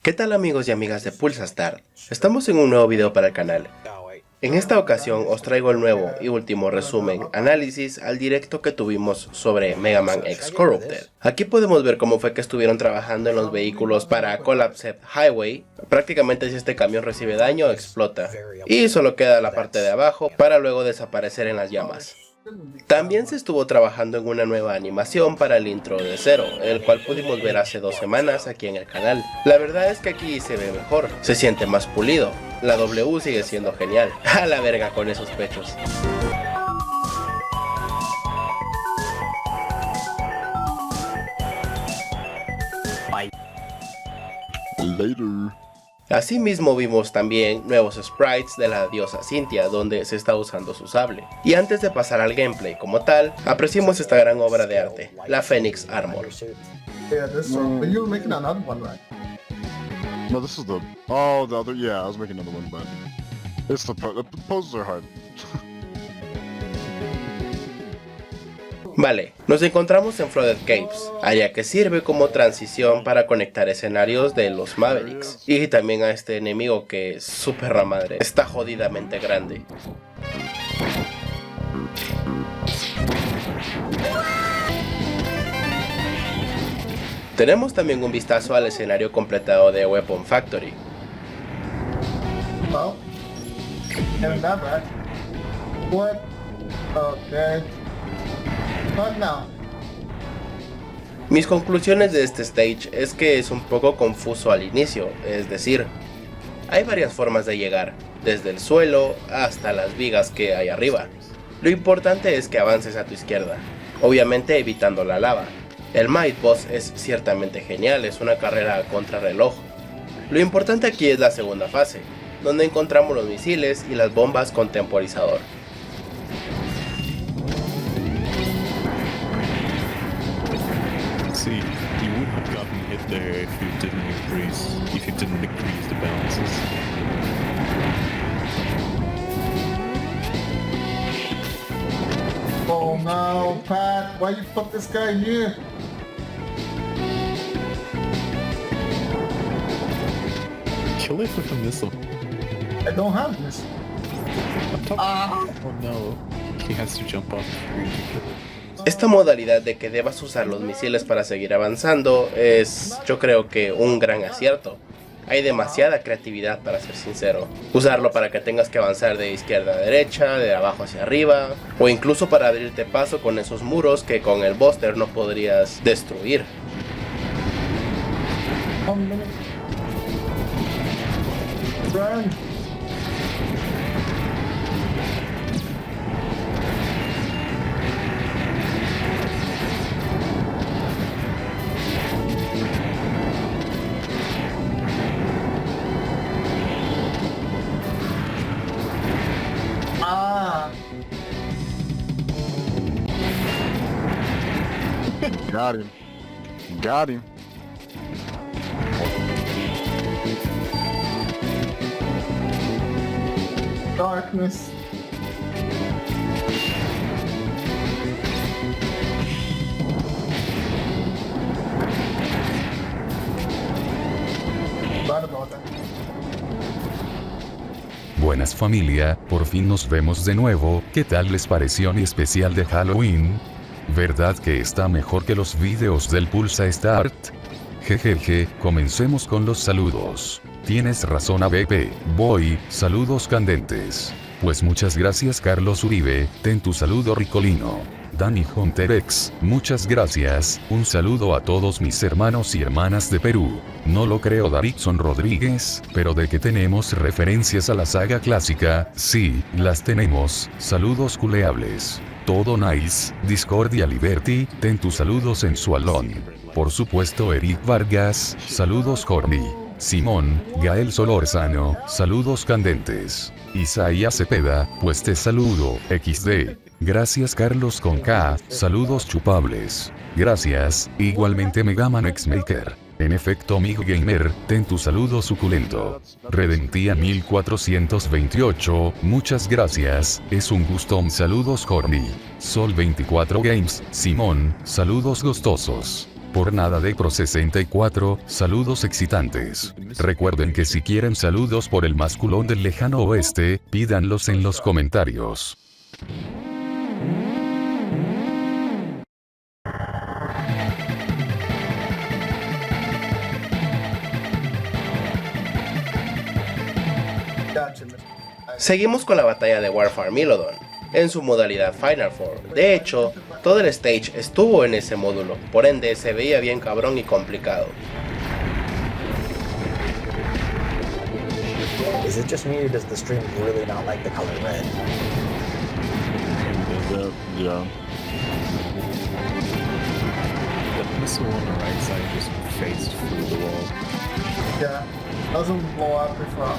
¿Qué tal amigos y amigas de Pulsastar? Estamos en un nuevo video para el canal. En esta ocasión os traigo el nuevo y último resumen, análisis al directo que tuvimos sobre Mega Man X Corrupted. Aquí podemos ver cómo fue que estuvieron trabajando en los vehículos para Collapsed Highway. Prácticamente si este camión recibe daño, explota. Y solo queda la parte de abajo para luego desaparecer en las llamas. También se estuvo trabajando en una nueva animación para el intro de Zero, el cual pudimos ver hace 2 semanas aquí en el canal. La verdad es que aquí se ve mejor, se siente más pulido. La W sigue siendo genial. A la verga con esos pechos. Later. Asimismo vimos también nuevos sprites de la diosa Cynthia donde se está usando su sable. Y antes de pasar al gameplay como tal, apreciemos esta gran obra de arte, la Phoenix Armor. Yeah, this one. But you were making another one, right? No, this is the. Oh, the other. Yeah, I was making another one, but it's the poses are hard. Vale, nos encontramos en Flooded Caves, área que sirve como transición para conectar escenarios de los Mavericks. Y también a este enemigo que, su perra madre, está jodidamente grande. Tenemos también un vistazo al escenario completado de Weapon Factory. Well, getting that right. What? Okay. What now? Mis conclusiones de este stage es que es un poco confuso al inicio, es decir, hay varias formas de llegar, desde el suelo hasta las vigas que hay arriba. Lo importante es que avances a tu izquierda, obviamente evitando la lava. El Might Boss es ciertamente genial, es una carrera a contrarreloj. Lo importante aquí es la segunda fase, donde encontramos los misiles y las bombas con temporizador. See, you would have gotten hit there if you didn't increase the balances. Oh no, Pat, why you put this guy here? Kill it with a missile. I don't have this. On top. Ah. Oh no, he has to jump off. Esta modalidad de que debas usar los misiles para seguir avanzando es, yo creo que un gran acierto. Hay demasiada creatividad para ser sincero. Usarlo para que tengas que avanzar de izquierda a derecha, de abajo hacia arriba, o incluso para abrirte paso con esos muros que con el Buster no podrías destruir. Run. Ah. Got him. Got him. Darkness. Bad about that. Buenas familia, por fin nos vemos de nuevo. ¿Qué tal les pareció mi especial de Halloween? ¿Verdad que está mejor que los videos del Pulsa Start? Jejeje, comencemos con los saludos. Tienes razón ABP, voy, saludos candentes. Pues muchas gracias Carlos Uribe, ten tu saludo ricolino. Danny Hunter X, muchas gracias, un saludo a todos mis hermanos y hermanas de Perú. No lo creo Darickson Rodríguez, pero de que tenemos referencias a la saga clásica, sí, las tenemos, saludos culeables. Todo nice, Discordia Liberty, ten tu saludo sensualón. Por supuesto Eric Vargas, saludos Horny. Simón, Gael Solorzano, saludos candentes. Isaías Cepeda, pues te saludo, XD. Gracias Carlos con K, saludos chupables. Gracias, igualmente Megaman X-Maker. En efecto amigo gamer, ten tu saludo suculento. Redentía 1428, muchas gracias, es un gusto. Saludos Horny. Sol 24 Games, Simón, saludos gustosos. por nada de Pro 64, saludos excitantes. Recuerden que si quieren saludos por el masculón del lejano oeste, pídanlos en los comentarios. Seguimos con la batalla de Warfare Milodon, en su modalidad Final Four. De hecho, todo el stage estuvo en ese módulo, por ende se veía bien cabrón y complicado. Is it just me or does the stream really not like the color red? Yeah. The missile on the right side just phased through the wall. Yeah, doesn't blow up before.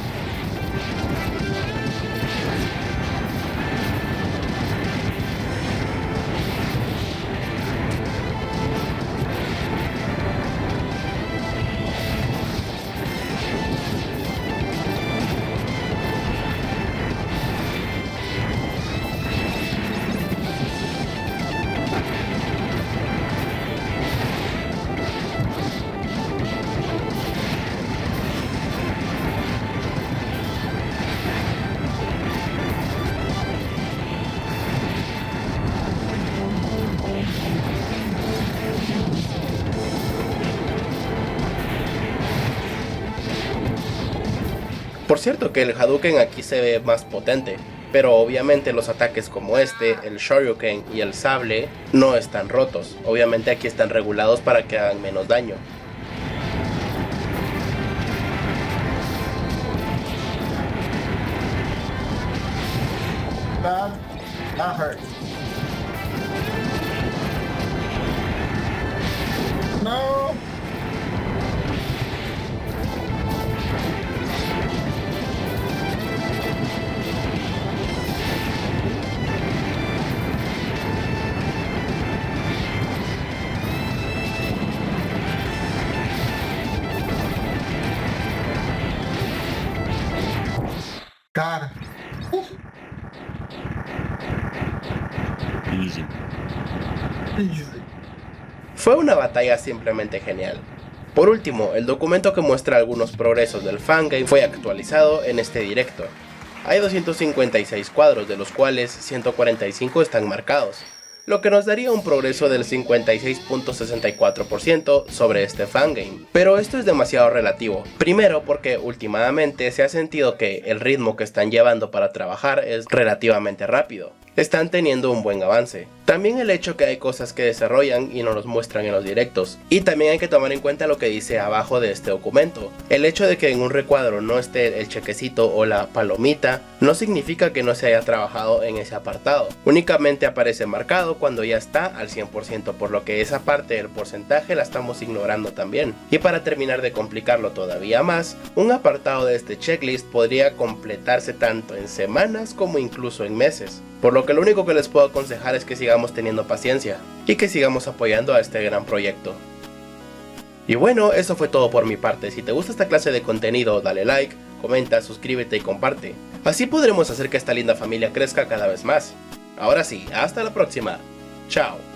Por cierto que el Hadouken aquí se ve más potente, pero obviamente los ataques como este, el Shoryuken y el sable no están rotos, obviamente aquí están regulados para que hagan menos daño. That hurt. No. God. Easy. Easy. Fue una batalla simplemente genial. Por último, el documento que muestra algunos progresos del fangame fue actualizado en este directo. Hay 256 cuadros, de los cuales 145 están marcados, lo que nos daría un progreso del 56.64% sobre este fangame. Pero esto es demasiado relativo, primero porque últimamente se ha sentido que el ritmo que están llevando para trabajar es relativamente rápido. Están teniendo un buen avance. También el hecho que hay cosas que desarrollan y no los muestran en los directos. Y también hay que tomar en cuenta lo que dice abajo de este documento. El hecho de que en un recuadro no esté el chequecito o la palomita no significa que no se haya trabajado en ese apartado. Únicamente aparece marcado cuando ya está al 100%, por lo que esa parte del porcentaje la estamos ignorando también. Y para terminar de complicarlo todavía más, un apartado de este checklist podría completarse tanto en semanas como incluso en meses. Por lo que lo único que les puedo aconsejar es que sigamos teniendo paciencia y que sigamos apoyando a este gran proyecto. Y bueno, eso fue todo por mi parte. Si te gusta esta clase de contenido, dale like, comenta, suscríbete y comparte. Así podremos hacer que esta linda familia crezca cada vez más. Ahora sí, hasta la próxima. Chao.